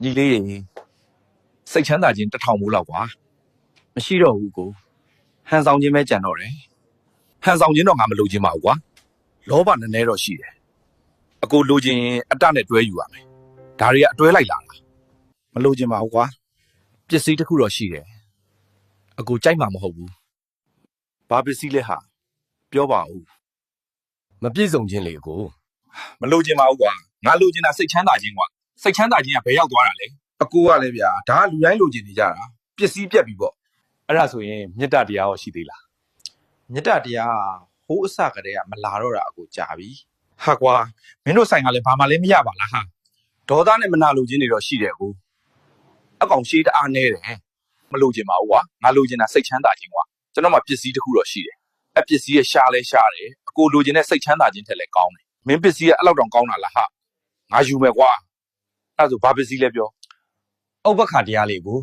ညီလေးစိတ်ချမ်းသာခြင်း1000မိုးလောက်ကွာမရှိတော့ဘူးကိုဟန်ဆောင်ခြင်းပဲကြံတော့တယ်ဟန်ဆောင်ခြင်းတော့ငါမလိုချင်ပါဘူးကွာလောဘနည်းနည်းတော့ရှိတယ်အကိုလိုချင်အတနဲ့တွဲယူရမယ်ဒါတွေကအတွဲလိုက်လာတာမလိုချင်ပါဘူးကွာပစ္စည်းတစ်ခုတော့ရှိတယ်အကိုကြိုက်မှာမဟုတ်ဘူးဘာပစ္စည်းလဲဟာပြောပါဦးမပြည့်စုံခြင်းလေကိုမလိုချင်ပါဘူးကွာငါလိုချင်တာစိတ်ချမ်းသာခြင်းကွာစိတ်ချမ်းသာခြင်းကဘယ်ရောက်သွားတာလဲအကိုကလည်းဗျာဒါကလူတိုင်းလိုချင်နေကြတာပစ္စည်းပြက်ပြီပေါ့အဲ့ဒါဆိုရင်မေတ္တာတရားရောရှိသေးလားမေတ္တာတရားဟိုးအစကတည်းကမလာတော့တာအကိုကြာပြီဟာကွာမင်းတို့ဆိုင်ကလည်းဘာမှလည်းမရပါလားဟာဒေါသနဲ့မနာလိုခြင်းတွေတော့ရှိတယ်ကိုအကောင်ရှိတအားနေတယ်မလိုချင်ပါဘူးကွာငါလိုချင်တာစိတ်ချမ်းသာခြင်းကွာကျွန်တော်မှပစ္စည်းတစ်ခုတော့ရှိတယ်အပစ္စည်းရဲ့ရှားလဲရှားတယ်အကိုလိုချင်တဲ့စိတ်ချမ်းသာခြင်းထက်လည်းကောင်းတယ်မင်းပစ္စည်းကအဲ့လောက်တောင်ကောင်းတာလားဟာငါယူမယ်ကွာအဲ့ဒါဆိုဘာပစ္စည်းလဲပြောဥပ္ပခါတရားလေးကို